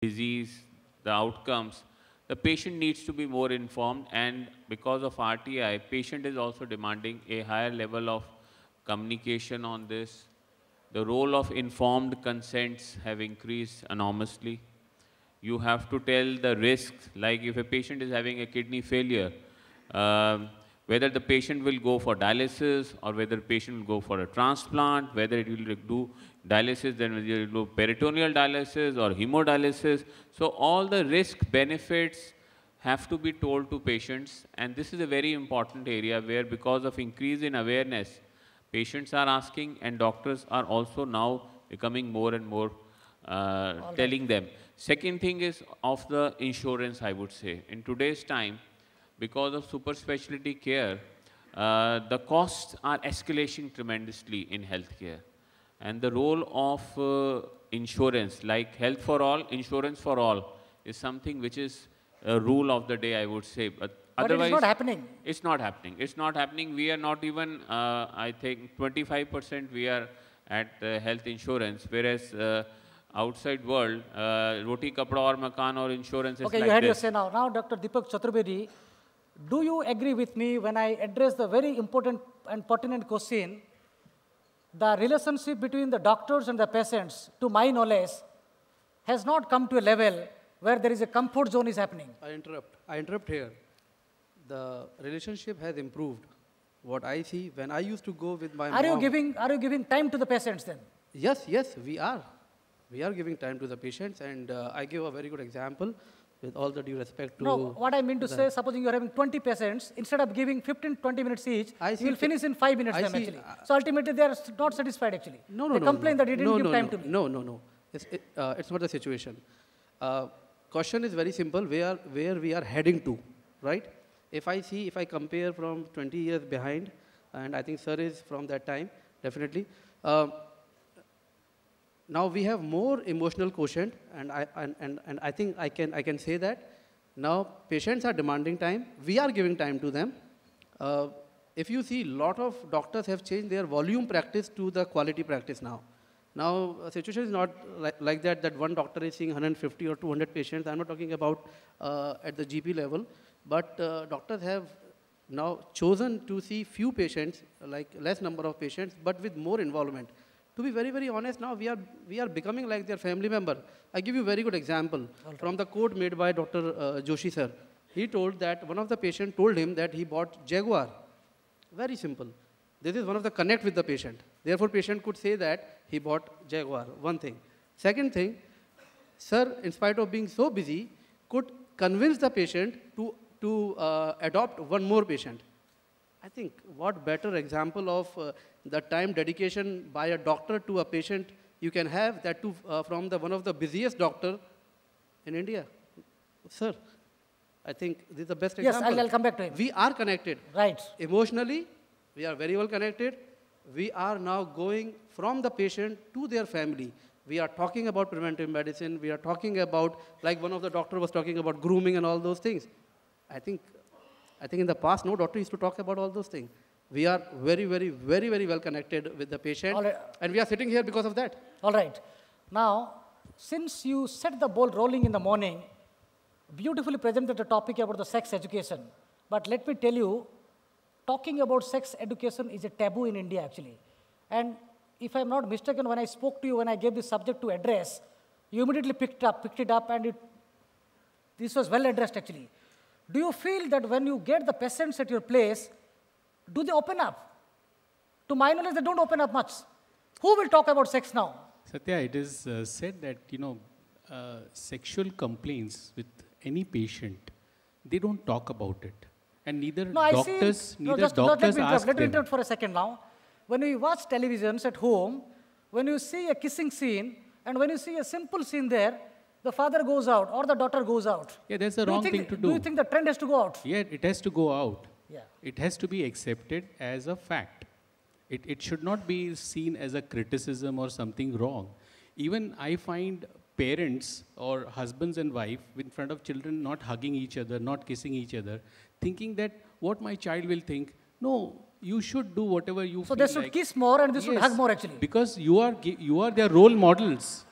disease, the outcomes, the patient needs to be more informed, and because of RTI, patient is also demanding a higher level of communication on this. The role of informed consents have increased enormously. You have to tell the risks, like if a patient is having a kidney failure, um, whether the patient will go for dialysis or whether the patient will go for a transplant, whether it will do dialysis, then it will do peritoneal dialysis or hemodialysis. So all the risk benefits have to be told to patients, and this is a very important area where, because of increase in awareness, patients are asking and doctors are also now becoming more and more telling them. Second thing is of the insurance, I would say. In today's time, because of super specialty care, the costs are escalating tremendously in healthcare. And the role of insurance, like health for all, insurance for all, is something which is a rule of the day, I would say. But But it is otherwise, not happening. it's not happening. It's not happening. We are not even, I think, 25% we are at health insurance, whereas outside world, roti, kapda aur makan or insurance is Okay, like you had your this. say now. Now, Dr. Deepak Chaturvedi, do you agree with me when I address the very important and pertinent question? The relationship between the doctors and the patients, to my knowledge, has not come to a level where there is a comfort zone is happening. I interrupt here. The relationship has improved. What I see when I used to go with my Are mom. you giving time to the patients then? Yes, we are. We are giving time to the patients, and I give a very good example with all the due respect to. No, what I mean to say, supposing you are having 20 patients, instead of giving 15, 20 minutes each, you will finish in 5 minutes time actually. So ultimately they are not satisfied actually. They complain that you didn't give time to me. No. It's not the situation. Question is very simple, where we are heading to, right? If I compare from 20 years behind, and I think sir is from that time, definitely. Now we have more emotional quotient, and I think I can say that now patients are demanding time. We are giving time to them. If you see, lot of doctors have changed their volume practice to the quality practice now. Now, situation is not like that one doctor is seeing 150 or 200 patients. I'm not talking about at the GP level, but doctors have now chosen to see few patients, like less number of patients, but with more involvement. To be very, very honest, now we are becoming like their family member. I give you a very good example from the quote made by Dr. Joshi sir. He told that one of the patients told him that he bought Jaguar. Very simple. This is one of the connect with the patient. Therefore, patient could say that he bought Jaguar, one thing. Second thing, sir, in spite of being so busy, could convince the patient to adopt one more patient. I think what better example of the time dedication by a doctor to a patient you can have that too from one of the busiest doctor in India. Sir, I think this is the best example. Yes, I'll come back to him. We are connected. Right. Emotionally, we are very well connected. We are now going from the patient to their family. We are talking about preventive medicine. We are talking about, like one of the doctor was talking about grooming and all those things. I think in the past, no doctor used to talk about all those things. We are very, very, very, very well connected with the patient. Right. And we are sitting here because of that. All right. Now, since you set the ball rolling in the morning, beautifully presented the topic about the sex education. But let me tell you, talking about sex education is a taboo in India actually. And if I'm not mistaken, when I spoke to you, when I gave this subject to address, you immediately picked it up, and this was well addressed actually. Do you feel that when you get the patients at your place, do they open up? To my knowledge, they don't open up much. Who will talk about sex now? Satya, it is said that, sexual complaints with any patient, they don't talk about it. And neither doctors ask Let me them. interrupt for a second now. When you watch televisions at home, when you see a kissing scene, and when you see a simple scene there, the father goes out or the daughter goes out. Yeah, that's the wrong thing to do. Do you think the trend has to go out? Yeah, it has to go out. Yeah. It has to be accepted as a fact. It should not be seen as a criticism or something wrong. Even I find parents or husbands and wife in front of children not hugging each other, not kissing each other, thinking that what my child will think. No, you should do whatever you feel So they should like. kiss more and they should Yes, hug more actually. Because you are their role models.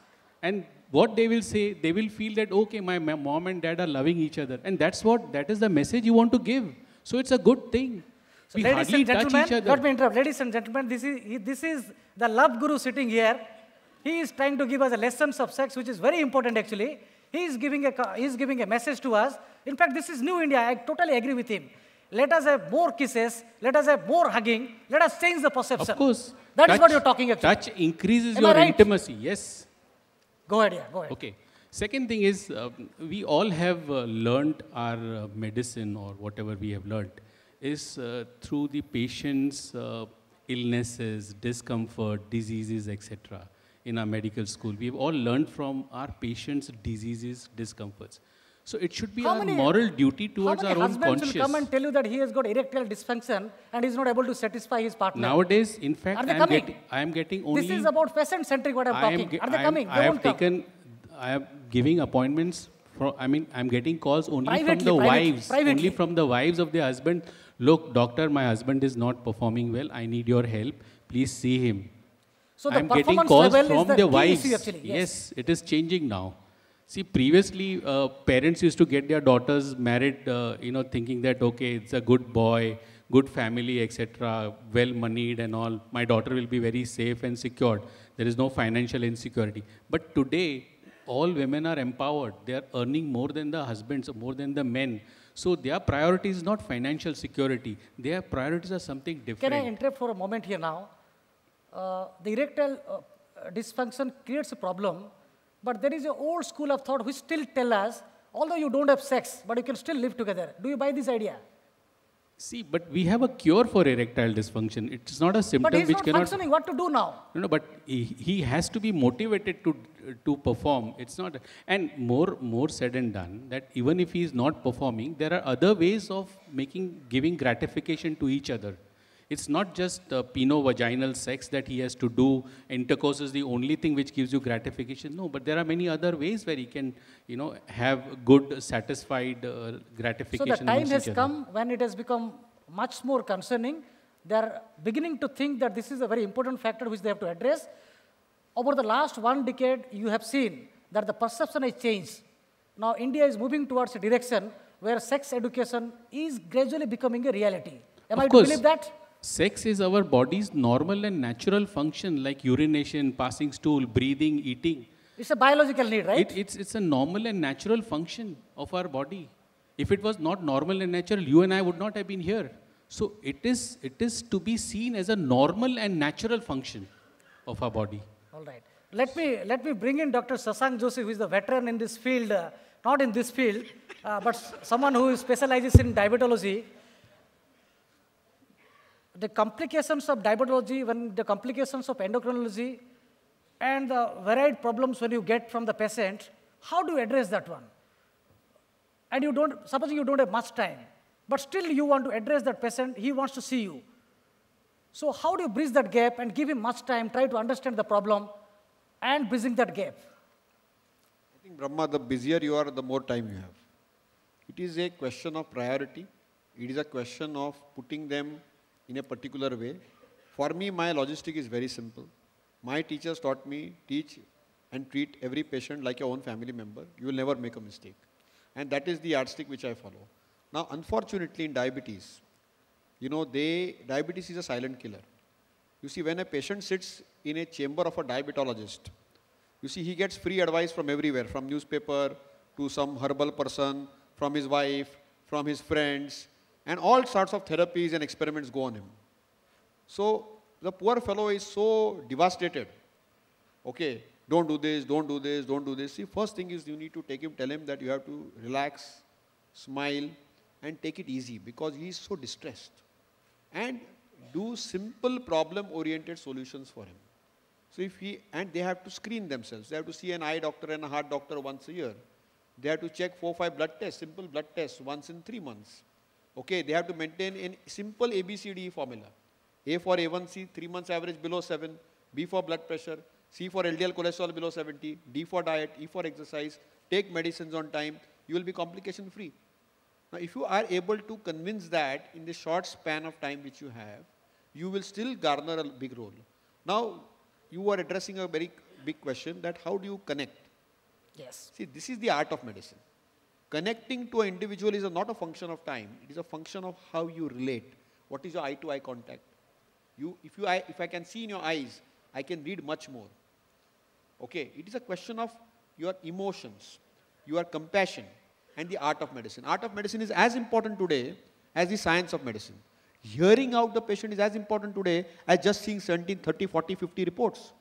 And what they will say, they will feel that, okay, my mom and dad are loving each other. And that is the message you want to give. So it's a good thing. So We ladies hardly and touch gentlemen, each other. let me interrupt. Ladies and gentlemen, this is the love guru sitting here. He is trying to give us a lessons of sex, which is very important actually. He is giving a message to us. In fact, this is new India. I totally agree with him. Let us have more kisses. Let us have more hugging. Let us change the perception. Of course. That is what you're talking actually. Touch increases Am I your right? intimacy. Yes. Go ahead, yeah, go ahead. Okay. Second thing is, we all have learned our medicine or whatever we have learned is through the patient's illnesses, discomfort, diseases, etc. in our medical school. We've all learned from our patients' diseases, discomforts. So it should be our moral duty towards our own husbands conscience. will come and tell you that he has got erectile dysfunction and is not able to satisfy his partner? Nowadays, in fact, Are they coming? I am getting only... This is about patient-centric what I'm talking. Are they coming? They won't come. I am giving appointments I'm getting calls only Privately, from the wives. privately. Only from the wives of the husband. Look, doctor, my husband is not performing well. I need your help. Please see him. So the I'm getting performance calls level from is the the key wives. issue actually. Yes, it is changing now. See, previously, parents used to get their daughters married, thinking that, okay, it's a good boy, good family, etc., well-moneyed and all. My daughter will be very safe and secured. There is no financial insecurity. But today, all women are empowered. They are earning more than the husbands, more than the men. So their priority is not financial security. Their priorities are something different. Can I interrupt for a moment here now? The erectile dysfunction creates a problem, but there is an old school of thought which still tell us, although you don't have sex, but you can still live together. Do you buy this idea? See, but we have a cure for erectile dysfunction. It's not a symptom But he's which not cannot... functioning. What to do now? No, but he has to be motivated to perform. It's not... And more said and done, that even if he is not performing, there are other ways of giving gratification to each other. It's not just peno-vaginal sex that he has to do. Intercourse is the only thing which gives you gratification. No, but there are many other ways where he can, have good, satisfied gratification. So the time has come when it has become much more concerning. They are beginning to think that this is a very important factor which they have to address. Over the last 1 decade, you have seen that the perception has changed. Now India is moving towards a direction where sex education is gradually becoming a reality. Am I to believe that? Sex is our body's normal and natural function, like urination, passing stool, breathing, eating. It's a biological need, right? It's a normal and natural function of our body. If it was not normal and natural, you and I would not have been here. So it is to be seen as a normal and natural function of our body. All right. Let me bring in Dr. Sasank Joshi, who is the veteran in this field, not in this field, but someone who specializes in diabetology. The complications of diabetology, the complications of endocrinology, and the varied problems when you get from the patient, how do you address that one? And supposing you don't have much time, but still you want to address that patient, he wants to see you. So how do you bridge that gap and give him much time, try to understand the problem, and bridging that gap? I think, Brahma, the busier you are, the more time you have. It is a question of priority. It is a question of putting them in a particular way. For me, my logistic is very simple. My teachers taught me, teach and treat every patient like your own family member. You will never make a mistake. And that is the yardstick which I follow. Now, unfortunately, in diabetes, diabetes is a silent killer. You see, when a patient sits in a chamber of a diabetologist, you see, he gets free advice from everywhere, from newspaper to some herbal person, from his wife, from his friends, and all sorts of therapies and experiments go on him. So the poor fellow is so devastated. Okay, don't do this, don't do this, don't do this. See, first thing is you need to tell him that you have to relax, smile, and take it easy because he is so distressed. And do simple problem-oriented solutions for him. So and they have to screen themselves. They have to see an eye doctor and a heart doctor once a year. They have to check 4 or 5 blood tests, simple blood tests once in 3 months. Okay, they have to maintain a simple ABCD formula. A for A1C, 3 months average below 7. B for blood pressure. C for LDL cholesterol below 70. D for diet. E for exercise. Take medicines on time. You will be complication free. Now, if you are able to convince that in the short span of time which you have, you will still garner a big role. Now, you are addressing a very big question that how do you connect? Yes. See, this is the art of medicine. Connecting to an individual is not a function of time. It is a function of how you relate. What is your eye-to-eye contact? If I can see in your eyes, I can read much more. Okay, it is a question of your emotions, your compassion, and the art of medicine. Art of medicine is as important today as the science of medicine. Hearing out the patient is as important today as just seeing 17, 30, 40, 50 reports.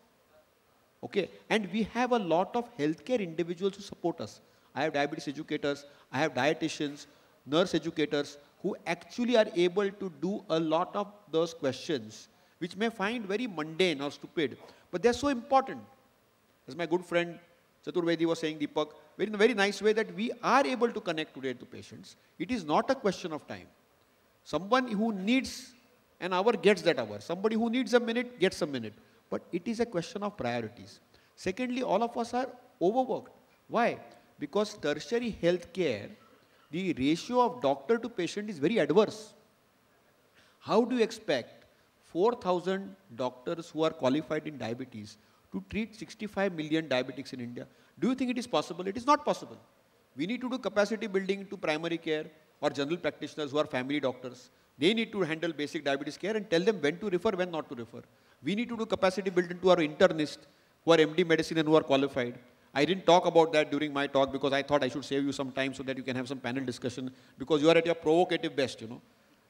Okay, and we have a lot of healthcare individuals who support us. I have diabetes educators, I have dietitians, nurse educators who actually are able to do a lot of those questions which may find very mundane or stupid, but they're so important. As my good friend Chaturvedi was saying, Deepak, in a very nice way, that we are able to connect today to patients. It is not a question of time. Someone who needs an hour gets that hour. Somebody who needs a minute gets a minute. But it is a question of priorities. Secondly, all of us are overworked. Why? Because tertiary healthcare, the ratio of doctor to patient is very adverse. How do you expect 4,000 doctors who are qualified in diabetes to treat 65 million diabetics in India? Do you think it is possible? It is not possible. We need to do capacity building to primary care or general practitioners who are family doctors. They need to handle basic diabetes care and tell them when to refer, when not to refer. We need to do capacity building to our internists who are MD medicine and who are qualified. I didn't talk about that during my talk because I thought I should save you some time so that you can have some panel discussion, because you are at your provocative best, you know.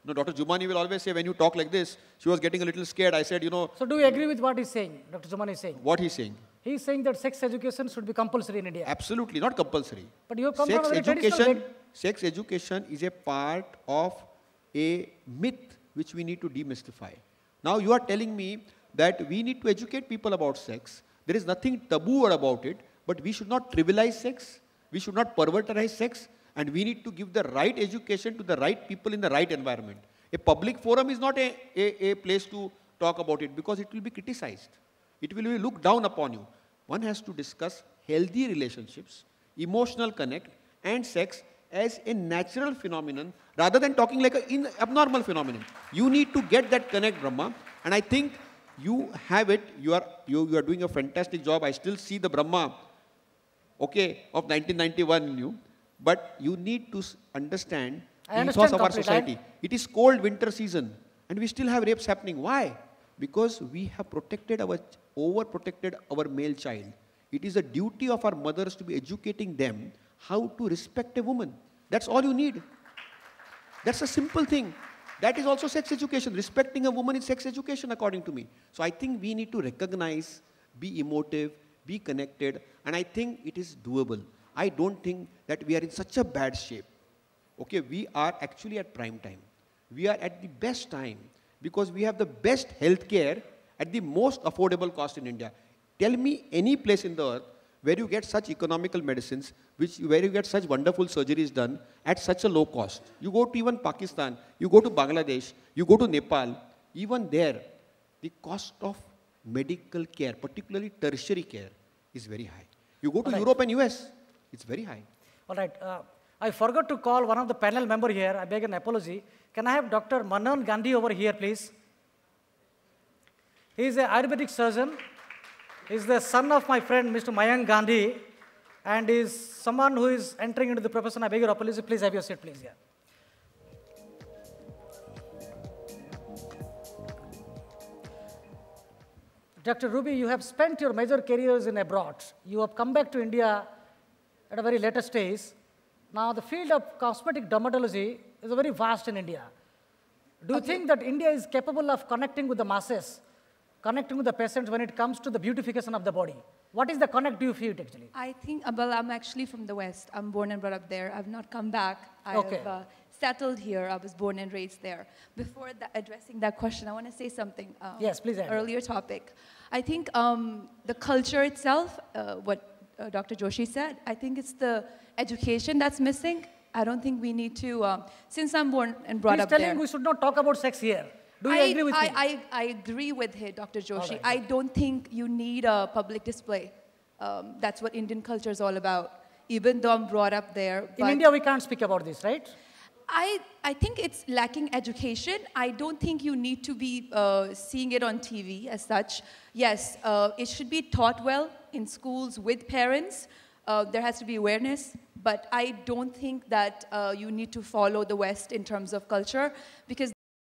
Dr. Jumani will always say when you talk like this, she was getting a little scared. I said, So do you agree with what he's saying, Dr. Jumani is saying? What he's saying? He's saying that sex education should be compulsory in India. Absolutely, not compulsory. But you have come from a very traditional Sex education is a part of a myth which we need to demystify. Now you are telling me that we need to educate people about sex. There is nothing taboo about it, but we should not trivialize sex. We should not perverterize sex. And we need to give the right education to the right people in the right environment. A public forum is not a place to talk about it because it will be criticized. It will be looked down upon you. One has to discuss healthy relationships, emotional connect, and sex as a natural phenomenon rather than talking like an abnormal phenomenon. You need to get that connect, Brahma. And I think you have it. You are doing a fantastic job. I still see the Brahma, okay, of 1991 in you. But you need to understand the ethos of our society. It is cold winter season and we still have rapes happening. Why? Because we have overprotected our male child. It is a duty of our mothers to be educating them how to respect a woman. That's all you need. That's a simple thing. That is also sex education. Respecting a woman is sex education according to me. So I think we need to recognize, be emotive, be connected, and I think it is doable. I don't think that we are in such a bad shape. Okay, we are actually at prime time. We are at the best time because we have the best healthcare at the most affordable cost in India. Tell me any place in the earth where you get such economical medicines, where you get such wonderful surgeries done at such a low cost. You go to even Pakistan, you go to Bangladesh, you go to Nepal, even there, the cost of medical care, particularly tertiary care, is very high. You go to Europe and US, it's very high. All right. I forgot to call one of the panel member here. I beg an apology. Can I have Dr. Manan Gandhi over here, please? He is an Ayurvedic surgeon. He is the son of my friend, Mr. Mayank Gandhi, and is someone who is entering into the profession. I beg your apology. Please have your seat, please. Yeah. Dr. Ruby, you have spent your major careers in abroad. You have come back to India at a very later stage. Now, the field of cosmetic dermatology is very vast in India. Do you think that India is capable of connecting with the masses, connecting with the patients when it comes to the beautification of the body? What is the connect do you feel actually? I think, well, I'm actually from the West. I'm born and brought up there. I've not come back. Okay. I've settled here. I was born and raised there. Before addressing that question, I want to say something. Yes, please. Earlier topic. I think the culture itself, what Dr. Joshi said, I think it's the education that's missing. I don't think we need to, since I'm born and brought up there. He's telling we should not talk about sex here. Do you agree with me? I agree with him, Dr. Joshi. Right. I don't think you need a public display. That's what Indian culture is all about, even though I'm brought up there. In India, we can't speak about this, right? I think it's lacking education. I don't think you need to be seeing it on TV as such. Yes, it should be taught well in schools with parents. there has to be awareness, but I don't think that you need to follow the West in terms of culture, because